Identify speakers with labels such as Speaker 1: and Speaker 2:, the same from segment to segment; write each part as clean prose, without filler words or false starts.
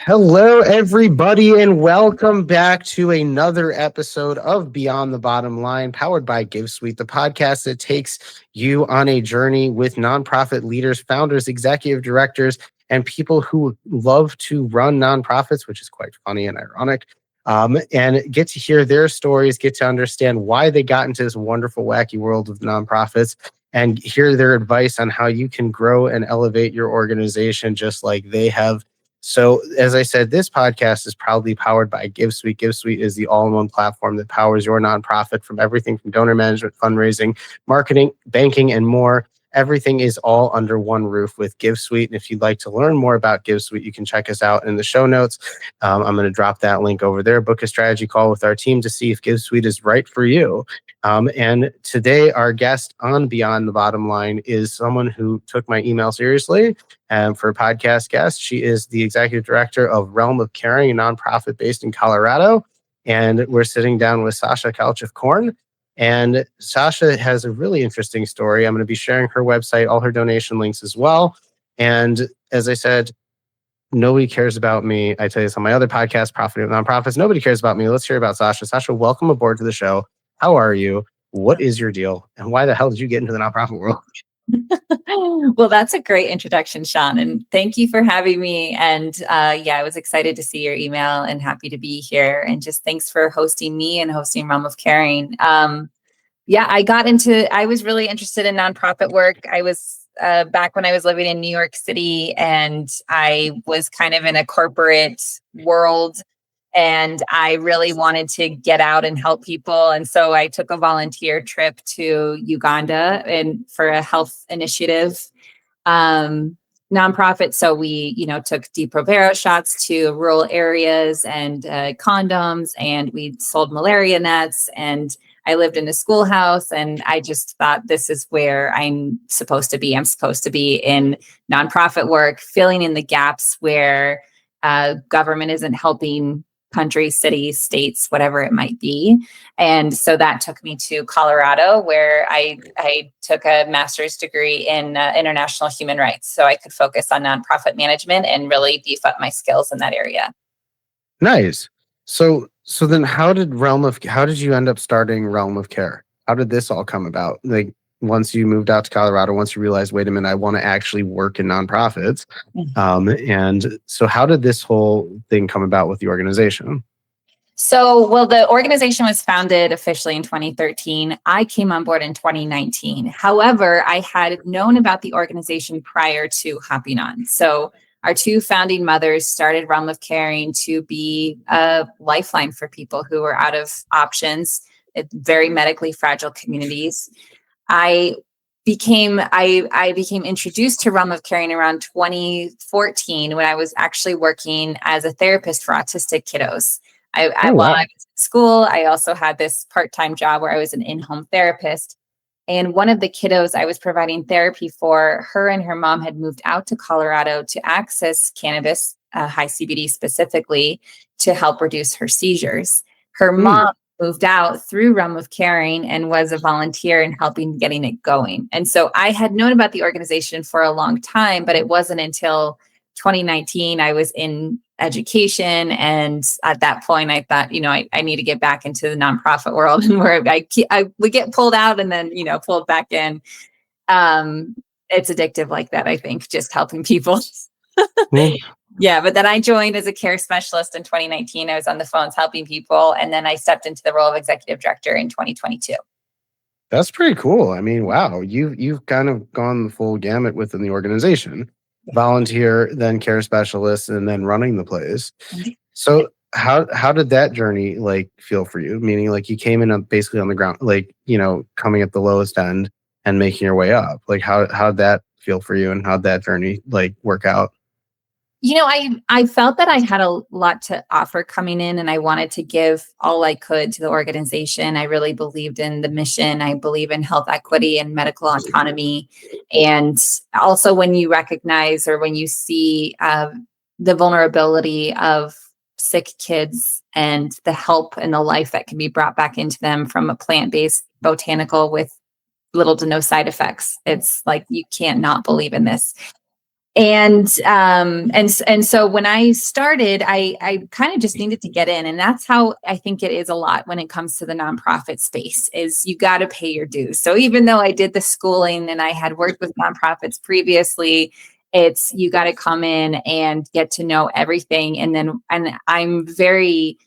Speaker 1: Hello, everybody, and welcome back to another episode of Beyond the Bottom Line, powered by GiveSuite, the podcast that takes you on a journey with nonprofit leaders, founders, executive directors, and people who love to run nonprofits, which is quite funny and ironic. And get to hear their stories, get to understand why they got into this wonderful, wacky world of nonprofits, and hear their advice on how you can grow and elevate your organization just like they have. So, as I said, this podcast is proudly powered by GiveSuite. GiveSuite is the all-in-one platform that powers your nonprofit from everything from donor management, fundraising, marketing, banking, and more. Everything is all under one roof with GiveSuite. And if you'd like to learn more about GiveSuite, you can check us out in the show notes. I'm going to drop that link over there. Book a strategy call with our team to see if GiveSuite is right for you. And today, our guest on Beyond the Bottom Line is someone who took my email seriously. And for a podcast guest, she is the executive director of Realm of Caring, a nonprofit based in Colorado. And we're sitting down with Sasha Kalcheff-Korn. And Sasha has a really interesting story. I'm going to be sharing her website, all her donation links as well. And as I said, nobody cares about me. I tell you this on my other podcast, Profiting with Nonprofits. Nobody cares about me. Let's hear about Sasha. Sasha, welcome aboard to the show. How are you? What is your deal? And why the hell did you get into the nonprofit world?
Speaker 2: Well, that's a great introduction, Sean. And thank you for having me. And I was excited to see your email and happy to be here. And just thanks for hosting me and hosting Realm of Caring. I was really interested in nonprofit work. I was back when I was living in New York City, and I was kind of in a corporate world. And I really wanted to get out and help people. And so I took a volunteer trip to Uganda and for a health initiative nonprofit. So we, took Depo-Provera shots to rural areas and condoms, and we sold malaria nets. And I lived in a schoolhouse, and I just thought, this is where I'm supposed to be. I'm supposed to be in nonprofit work, filling in the gaps where government isn't helping countries, cities, states, whatever it might be. And so that took me to Colorado, where I took a master's degree in international human rights. So I could focus on nonprofit management and really beef up my skills in that area.
Speaker 1: Nice. So then how did you end up starting Realm of Care? How did this all come about? Like, once you moved out to Colorado, once you realized, wait a minute, I want to actually work in nonprofits. And so how did this whole thing come about with the organization?
Speaker 2: So, the organization was founded officially in 2013. I came on board in 2019. However, I had known about the organization prior to hopping on. So our two founding mothers started Realm of Caring to be a lifeline for people who were out of options in very medically fragile communities. I became introduced to Realm of Caring around 2014 when I was actually working as a therapist for autistic kiddos. While I was in school, I also had this part-time job where I was an in-home therapist. And one of the kiddos I was providing therapy for, her and her mom had moved out to Colorado to access cannabis, high CBD specifically, to help reduce her seizures. Her mom moved out through Realm of Caring and was a volunteer in helping getting it going. And so I had known about the organization for a long time, but it wasn't until 2019 I was in education. And at that point I thought, I need to get back into the nonprofit world, and where I would get pulled out and then, pulled back in. It's addictive like that, I think, just helping people. Yeah, but then I joined as a care specialist in 2019. I was on the phones helping people. And then I stepped into the role of executive director in 2022.
Speaker 1: That's pretty cool. I mean, wow, you've kind of gone the full gamut within the organization. Volunteer, then care specialist, and then running the place. So how did that journey feel for you? Meaning, you came in basically on the ground, coming at the lowest end and making your way up. How'd that feel for you, and how'd that journey work out?
Speaker 2: I felt that I had a lot to offer coming in, and I wanted to give all I could to the organization. I really believed in the mission. I believe in health equity and medical autonomy. And also, when you recognize or when you see the vulnerability of sick kids and the help and the life that can be brought back into them from a plant-based botanical with little to no side effects, it's like, you can't not believe in this. And so when I started, I kind of just needed to get in. And that's how I think it is a lot when it comes to the nonprofit space is you got to pay your dues. So even though I did the schooling and I had worked with nonprofits previously, it's you got to come in and get to know everything. And I'm very,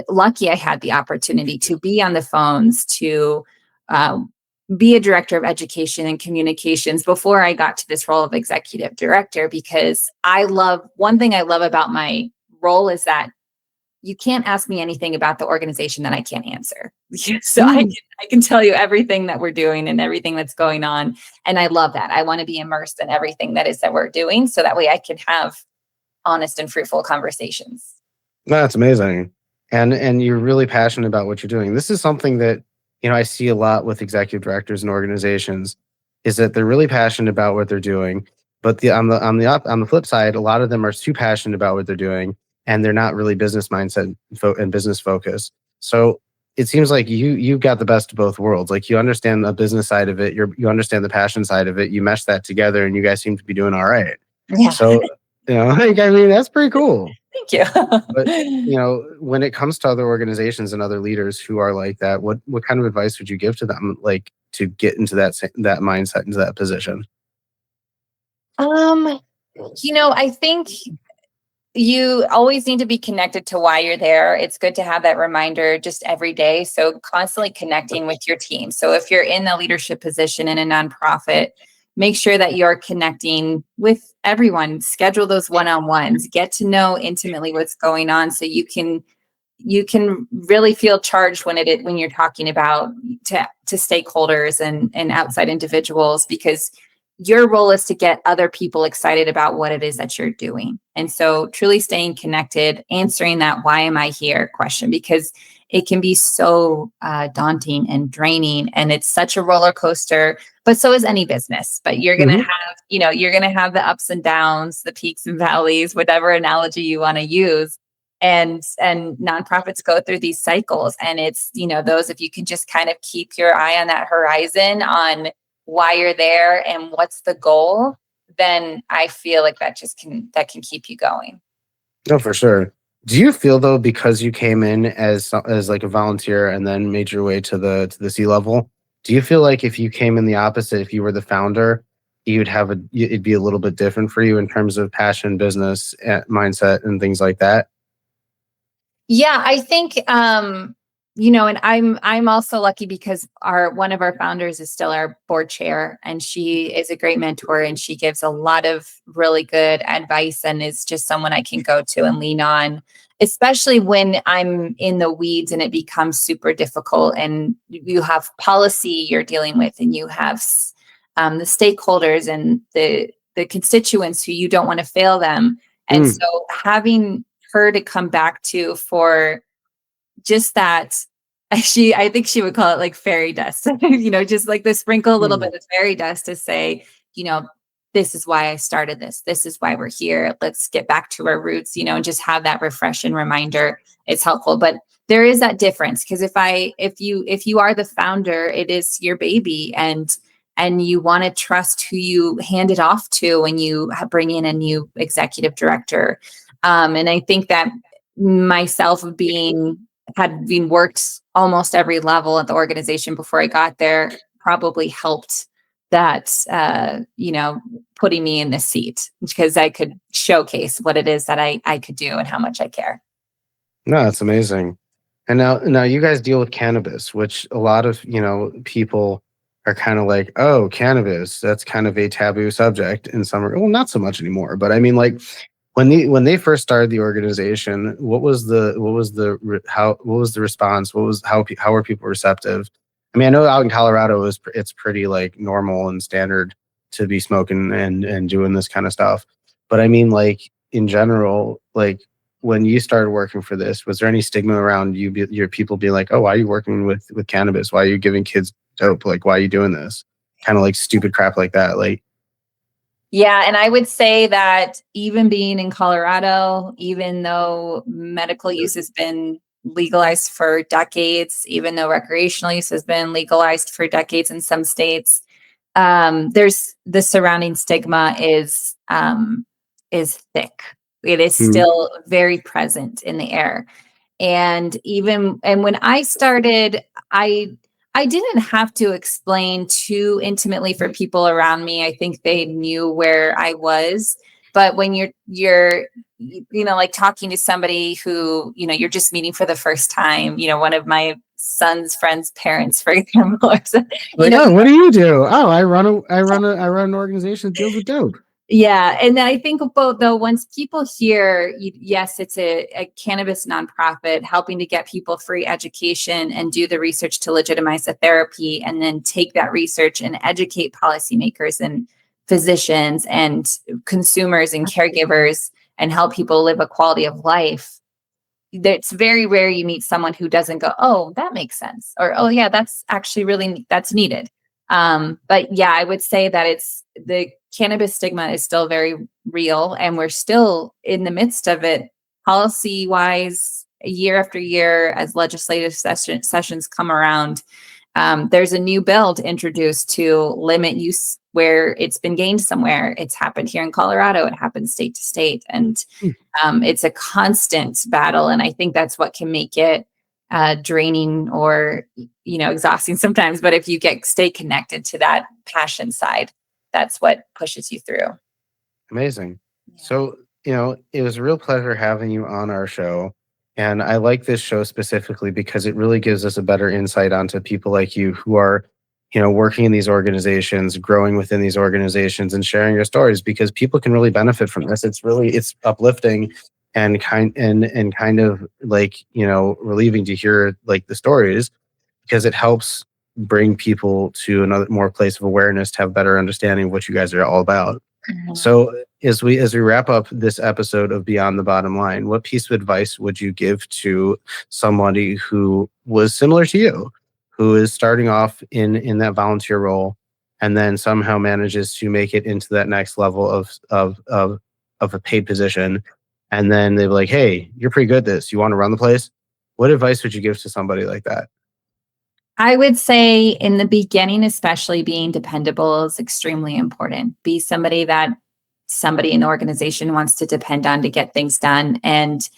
Speaker 2: lucky I had the opportunity to be on the phones, to um, be a director of education and communications before I got to this role of executive director, because one thing I love about my role is that you can't ask me anything about the organization that I can't answer. So I can tell you everything that we're doing and everything that's going on. And I love that. I want to be immersed in everything that we're doing. So that way I can have honest and fruitful conversations.
Speaker 1: That's amazing. And you're really passionate about what you're doing. This is something that, I see a lot with executive directors and organizations is that they're really passionate about what they're doing. But on the flip side, a lot of them are too passionate about what they're doing and they're not really business mindset and business focus. So it seems like you've got the best of both worlds. Like you understand the business side of it, you understand the passion side of it, you mesh that together and you guys seem to be doing all right.
Speaker 2: Yeah.
Speaker 1: So, I mean, that's pretty cool.
Speaker 2: Thank you.
Speaker 1: But when it comes to other organizations and other leaders who are like that, what kind of advice would you give to them, like to get into that mindset, into that position?
Speaker 2: I think you always need to be connected to why you're there. It's good to have that reminder just every day. So constantly connecting with your team. So if you're in a leadership position in a nonprofit, make sure that you're connecting with everyone, schedule those one-on-ones, get to know intimately what's going on so you can really feel charged when you're talking about to stakeholders and outside individuals, because your role is to get other people excited about what it is that you're doing. And so truly staying connected, answering that why am I here question, because it can be so daunting and draining, and it's such a roller coaster, but so is any business. But you're going to have, you're going to have the ups and downs, the peaks and valleys, whatever analogy you want to use. And nonprofits go through these cycles, and it's, those, if you can just kind of keep your eye on that horizon on why you're there and what's the goal, then I feel like that can keep you going.
Speaker 1: No, for sure. Do you feel though, because you came in as like a volunteer and then made your way to the C level, do you feel like if you came in the opposite, if you were the founder, it'd be a little bit different for you in terms of passion, business, mindset, and things like that?
Speaker 2: Yeah, I think and I'm also lucky because one of our founders is still our board chair, and she is a great mentor, and she gives a lot of really good advice and is just someone I can go to and lean on, especially when I'm in the weeds and it becomes super difficult and you have policy you're dealing with, and you have the stakeholders and the constituents who you don't want to fail them. And so having her to come back to for just that, I think she would call it like fairy dust, just like the sprinkle a little bit of fairy dust to say, this is why I started this. This is why we're here. Let's get back to our roots, and just have that refreshing reminder. It's helpful. But there is that difference, because if you are the founder, it is your baby, and you want to trust who you hand it off to when you bring in a new executive director. And I think that myself having worked almost every level at the organization before I got there probably helped that, putting me in the seat, because I could showcase what it is that I could do and how much I care.
Speaker 1: No, that's amazing. And now you guys deal with cannabis, which a lot of, people are kind of like, oh, cannabis, that's kind of a taboo subject in some, well, not so much anymore, but I mean, like, when they first started the organization, what was the response? How were people receptive? I mean, I know out in Colorado it's pretty like normal and standard to be smoking and doing this kind of stuff. But I mean, like in general, like when you started working for this, was there any stigma around your people being like, oh, why are you working with cannabis? Why are you giving kids dope? Like, why are you doing this? Kind of like stupid crap like that. Like,
Speaker 2: yeah. And I would say that even being in Colorado, even though medical use has been legalized for decades, even though recreational use has been legalized for decades in some states, there's the surrounding stigma is is thick. It is
Speaker 1: Mm.
Speaker 2: still very present in the air. And when I started, I didn't have to explain too intimately for people around me. I think they knew where I was. But when you're like talking to somebody who, you're just meeting for the first time, one of my son's friends' parents, for example, or
Speaker 1: Like, oh, what do you do? Oh, I run an organization that deals with dope.
Speaker 2: Yeah. And I think both, though, once people hear, yes, it's a cannabis nonprofit helping to get people free education and do the research to legitimize the therapy, and then take that research and educate policymakers and physicians and consumers and caregivers and help people live a quality of life. It's very rare you meet someone who doesn't go, oh, that makes sense. Or, oh yeah, that's actually that's needed. But yeah, I would say that the cannabis stigma is still very real, and we're still in the midst of it policy wise, year after year, as legislative sessions come around. There's a new bill to introduce to limit use where it's been gained somewhere. It's happened here in Colorado. It happens state to state. And it's a constant battle. And I think that's what can make it draining or, exhausting sometimes. But if you stay connected to that passion side, that's what pushes you through.
Speaker 1: Amazing.
Speaker 2: Yeah.
Speaker 1: So, it was a real pleasure having you on our show. And I like this show specifically because it really gives us a better insight onto people like you who are, working in these organizations, growing within these organizations, and sharing your stories, because people can really benefit from this. It's uplifting and kind of like, relieving to hear like the stories, because it helps bring people to another more place of awareness to have better understanding of what you guys are all about. So as we wrap up this episode of Beyond the Bottom Line, what piece of advice would you give to somebody who was similar to you, who is starting off in that volunteer role, and then somehow manages to make it into that next level of a paid position, and then they're like, hey, you're pretty good at this. You want to run the place? What advice would you give to somebody like that?
Speaker 2: I would say in the beginning, especially, being dependable is extremely important. Be somebody that somebody in the organization wants to depend on to get things done. And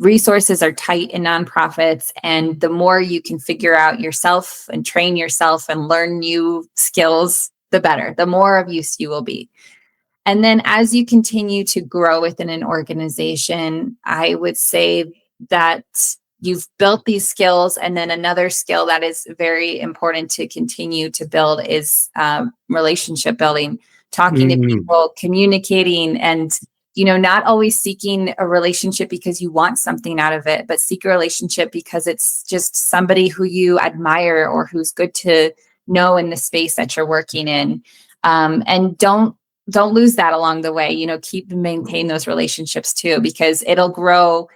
Speaker 2: resources are tight in nonprofits. And the more you can figure out yourself and train yourself and learn new skills, the better, the more of use you will be. And then as you continue to grow within an organization, I would say that you've built these skills. And then another skill that is very important to continue to build is relationship building, talking to people, communicating, and not always seeking a relationship because you want something out of it, but seek a relationship because it's just somebody who you admire or who's good to know in the space that you're working in. And don't lose that along the way. Keep and maintain those relationships too, because it'll grow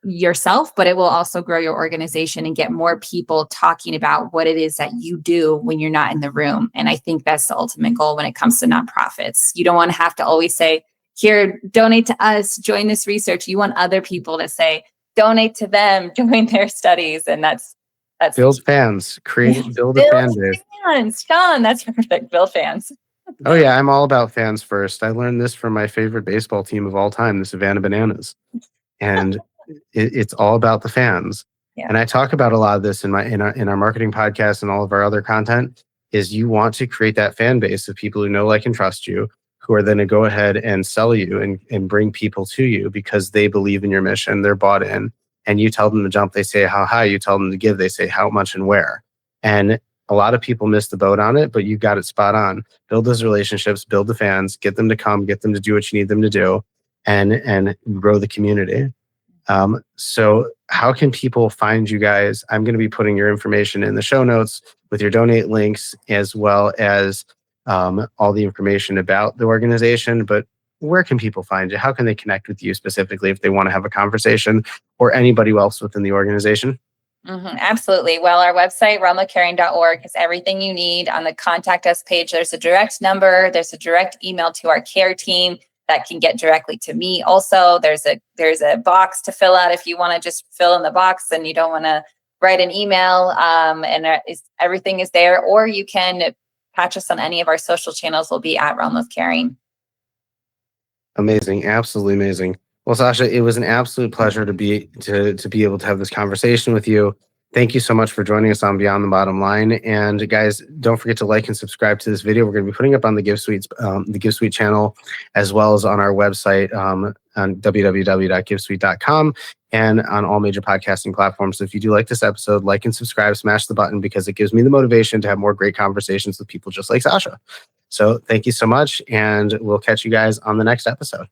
Speaker 2: yourself, but it will also grow your organization and get more people talking about what it is that you do when you're not in the room. And I think that's the ultimate goal when it comes to nonprofits. You don't want to have to always say, here, donate to us, join this research. You want other people to say, donate to them, join their studies. And that's
Speaker 1: build fans, build a fan base.
Speaker 2: Fans, Sean, that's perfect. Build fans.
Speaker 1: Oh yeah, I'm all about fans first. I learned this from my favorite baseball team of all time, the Savannah Bananas, and it's all about the fans.
Speaker 2: Yeah.
Speaker 1: And I talk about a lot of this in our marketing podcast and all of our other content. Is you want to create that fan base of people who know, like, and trust you, who are then to go ahead and sell you and bring people to you because they believe in your mission, they're bought in, and you tell them to jump, they say how high. You tell them to give, they say how much and where. And a lot of people miss the boat on it, but you got it spot on. Build those relationships, build the fans, get them to come, get them to do what you need them to do, and grow the community. So how can people find you guys? I'm going to be putting your information in the show notes with your donate links, as well as all the information about the organization. But where can people find you? How can they connect with you specifically if they want to have a conversation, or anybody else within the organization?
Speaker 2: Absolutely. Well, our website, realmofcaring.org, has everything you need. On the contact us page, there's a direct number. There's a direct email to our care team that can get directly to me. Also, there's a box to fill out if you want to just fill in the box and you don't want to write an email. Everything is there. Or you can catch us on any of our social channels. We'll be at Realm of Caring.
Speaker 1: Amazing. Absolutely amazing. Well, Sasha, it was an absolute pleasure to be able to have this conversation with you. Thank you so much for joining us on Beyond the Bottom Line. And guys, don't forget to like and subscribe to this video. We're going to be putting up on the Give Suite channel, as well as on our website on www.givesweet.com and on all major podcasting platforms. So if you do like this episode, like and subscribe, smash the button, because it gives me the motivation to have more great conversations with people just like Sasha. So thank you so much, and we'll catch you guys on the next episode.